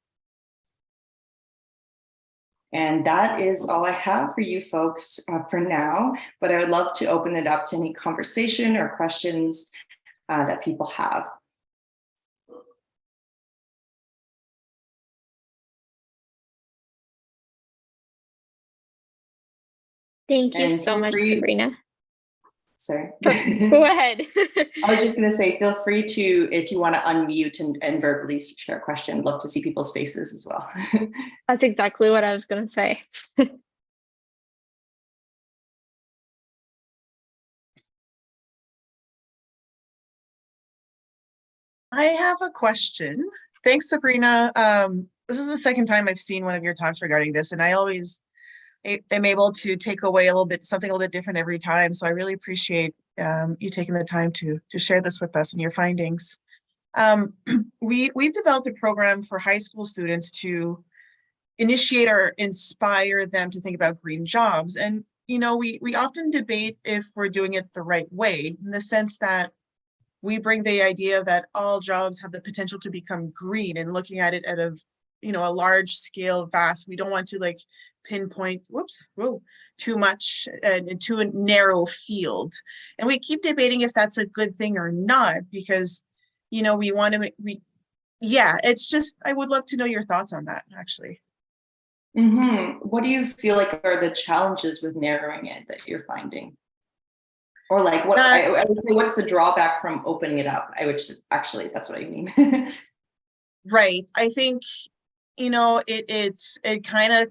And that is all I have for you folks for now, but I would love to open it up to any conversation or questions that people have. Thank you And so feel much, free- Sabrina. Sorry. Go ahead. I was just going to say, feel free to, if you want to unmute and verbally share a question, love to see people's faces as well. That's exactly what I was going to say. I have a question. Thanks, Sabrina. This is the second time I've seen one of your talks regarding this, and I always am able to take away something a little bit different every time. So I really appreciate you taking the time to share this with us and your findings. We've developed a program for high school students to initiate or inspire them to think about green jobs. And, we often debate if we're doing it the right way, in the sense that we bring the idea that all jobs have the potential to become green, and looking at it at a large scale, vast. We don't want to pinpoint, too much and to a narrow field. And we keep debating if that's a good thing or not, because, we want to, it's just, I would love to know your thoughts on that, actually. What do you feel like are the challenges with narrowing it that you're finding? Or what I would say, what's the drawback from opening it up? Actually, that's what I mean. Right. I think, it kind of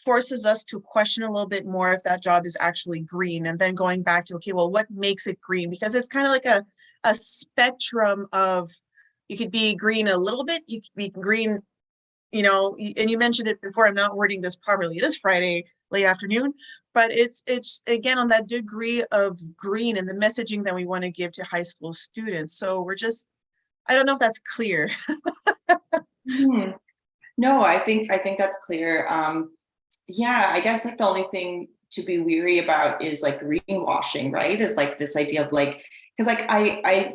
forces us to question a little bit more if that job is actually green, and then going back to, okay, well, what makes it green? Because it's kind of like a spectrum of, you could be green a little bit, you could be green, and you mentioned it before, I'm not wording this properly. It is Friday late afternoon, but it's again on that degree of green and the messaging that we want to give to high school students. So I don't know if that's clear. No, I think that's clear. I guess the only thing to be weary about is greenwashing, right? Is this idea of because I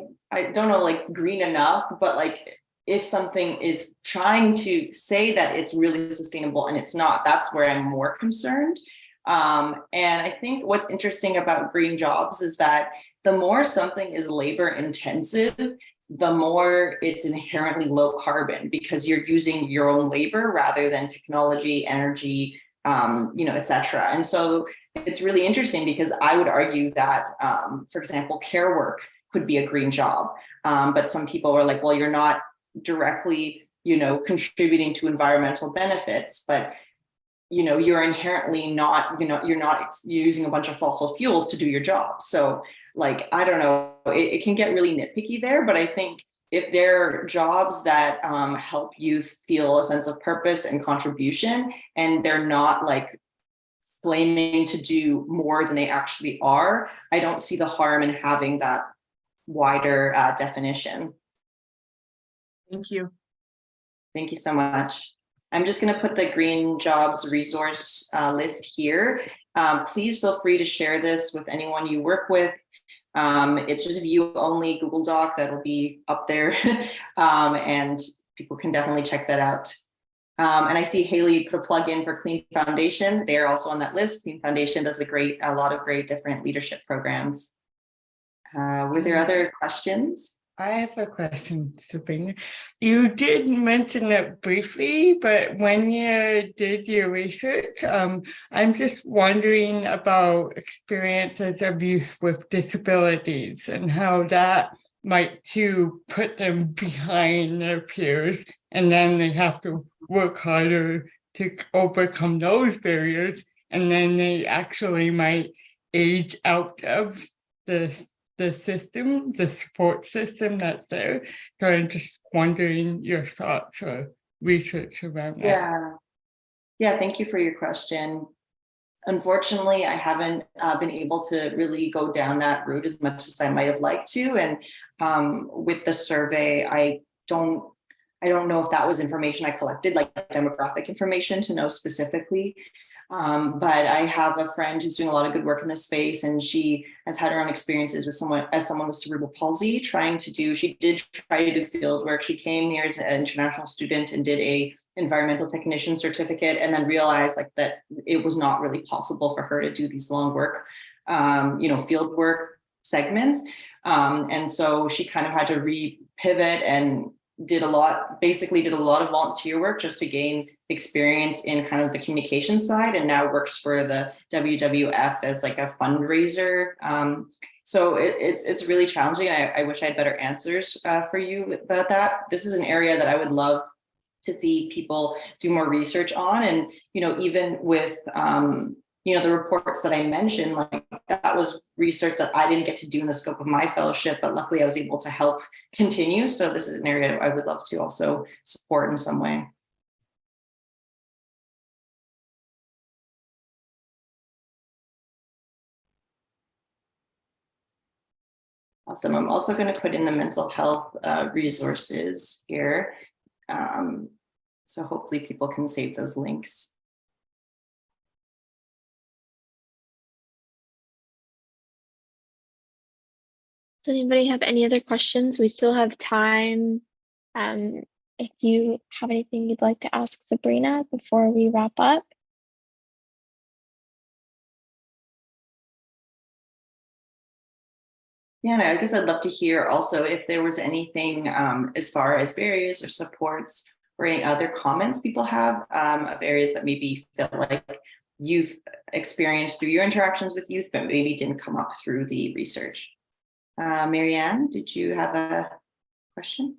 don't know green enough, but if something is trying to say that it's really sustainable and it's not, that's where I'm more concerned. And I think what's interesting about green jobs is that the more something is labor intensive, the more it's inherently low carbon, because you're using your own labor rather than technology, energy, et cetera. And so it's really interesting, because I would argue that, for example, care work could be a green job. But some people are like, well, you're not directly, contributing to environmental benefits, but you're inherently not, you're not using a bunch of fossil fuels to do your job. So I don't know, it can get really nitpicky there, but I think if there are jobs that help youth feel a sense of purpose and contribution, and they're not claiming to do more than they actually are, I don't see the harm in having that wider definition. Thank you. Thank you so much. I'm just going to put the green jobs resource list here. Please feel free to share this with anyone you work with. It's just a view-only Google Doc that'll be up there, and people can definitely check that out. And I see Haley put a plug in for Clean Foundation. They're also on that list. Clean Foundation does a lot of great different leadership programs. Were there other questions? I have a question, Sabrina. You did mention it briefly, but when you did your research, I'm just wondering about experiences of youth with disabilities and how that might too put them behind their peers, and then they have to work harder to overcome those barriers, and then they actually might age out of the system, the support system that's there. So I'm just wondering your thoughts or research around that. Yeah, thank you for your question. Unfortunately, I haven't been able to really go down that route as much as I might have liked to. And with the survey, I don't know if that was information I collected, like demographic information to know specifically. But I have a friend who's doing a lot of good work in this space, and she has had her own experiences with someone with cerebral palsy she did try to do field work. She came here as an international student and did a environmental technician certificate, and then realized that it was not really possible for her to do these long work, field work segments. And so she kind of had to pivot and did a lot of volunteer work just to gain experience in kind of the communication side, and now works for the WWF as like a fundraiser. So it's really challenging. I wish I had better answers for you about that. This is an area that I would love to see people do more research on. And, even with, the reports that I mentioned, like that was research that I didn't get to do in the scope of my fellowship, but luckily I was able to help continue. So this is an area I would love to also support in some way. Awesome. I'm also going to put in the mental health resources here. So hopefully people can save those links. Does anybody have any other questions? We still have time. If you have anything you'd like to ask Sabrina before we wrap up. Yeah, I guess I'd love to hear also if there was anything as far as barriers or supports or any other comments people have of areas that maybe feel like you've experienced through your interactions with youth, but maybe didn't come up through the research. Marianne, did you have a question?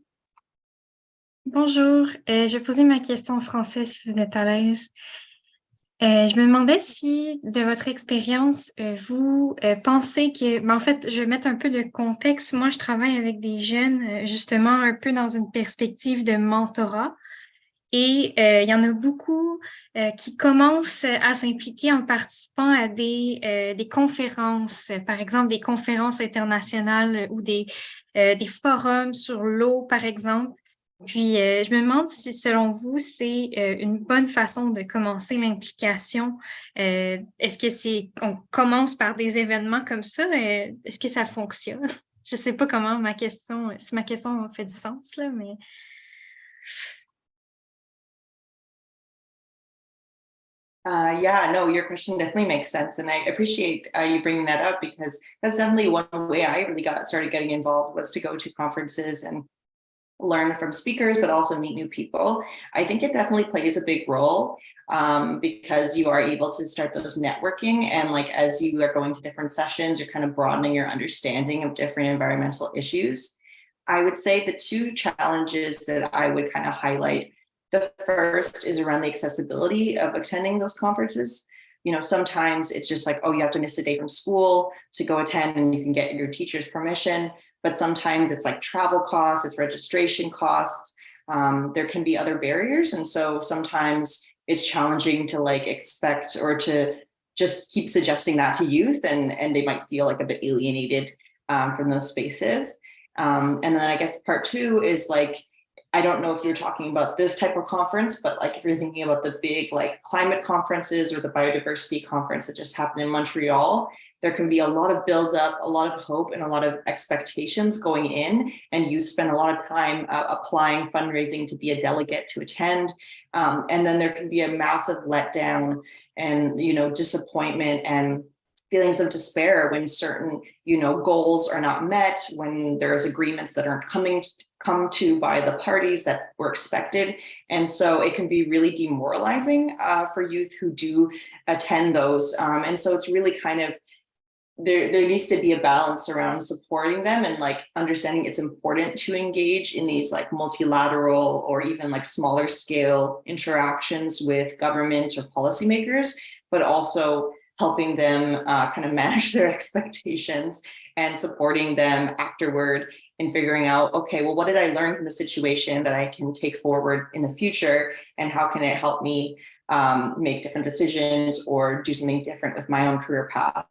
Bonjour, je vais poser ma question en français si vous êtes à l'aise. Je me demandais si, de votre expérience, vous pensez que, en fait, je vais mettre un peu de contexte. Moi, je travaille avec des jeunes, justement, un peu dans une perspective de mentorat. Et il y en a beaucoup qui commencent à s'impliquer en participant à des conférences, par exemple des conférences internationales ou des forums sur l'eau, par exemple. Puis, je me demande si, selon vous, c'est une bonne façon de commencer l'implication. Est-ce que on commence par des événements comme ça? Est-ce que ça fonctionne? Je ne sais pas si ma question fait du sens, là, mais... Yeah, no, your question definitely makes sense. And I appreciate you bringing that up, because that's definitely one way I really started getting involved, was to go to conferences and learn from speakers, but also meet new people. I think it definitely plays a big role because you are able to start those networking. And like, as you are going to different sessions, you're kind of broadening your understanding of different environmental issues. I would say the two challenges that I would kind of highlight. The first is around the accessibility of attending those conferences. Sometimes it's just like, oh, you have to miss a day from school to go attend, and you can get your teacher's permission. But sometimes it's like travel costs, it's registration costs. There can be other barriers. And so sometimes it's challenging to like expect or to just keep suggesting that to youth, and they might feel like a bit alienated from those spaces. And then I guess part two is like, I don't know if you're talking about this type of conference, but like if you're thinking about the big like climate conferences or the biodiversity conference that just happened in Montreal, there can be a lot of build-up, a lot of hope, and a lot of expectations going in, and youth spend a lot of time applying fundraising to be a delegate to attend, and then there can be a massive letdown and disappointment and feelings of despair when certain goals are not met, when there's agreements that aren't come to by the parties that were expected. And so it can be really demoralizing for youth who do attend those. And so it's really kind of, there needs to be a balance around supporting them and like understanding it's important to engage in these like multilateral or even like smaller scale interactions with government or policymakers, but also helping them kind of manage their expectations and supporting them afterward in figuring out, okay, well, what did I learn from the situation that I can take forward in the future? And how can it help me make different decisions or do something different with my own career path?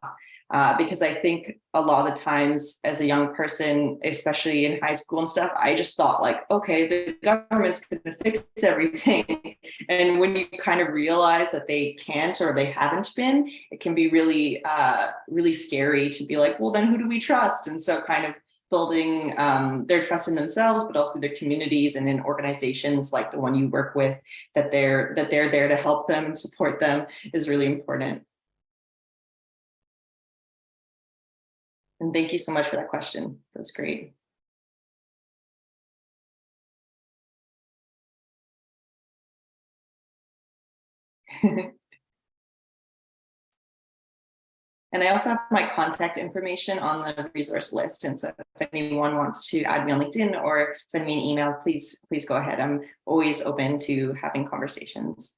Because I think a lot of the times as a young person, especially in high school and stuff, I just thought like, okay, the government's going to fix everything. And when you kind of realize that they can't or they haven't been, it can be really, really scary to be like, well, then who do we trust? And so kind of building their trust in themselves, but also their communities and in organizations like the one you work with, that they're there to help them and support them is really important. And thank you so much for that question. That was great. And I also have my contact information on the resource list. And so if anyone wants to add me on LinkedIn or send me an email, please go ahead. I'm always open to having conversations.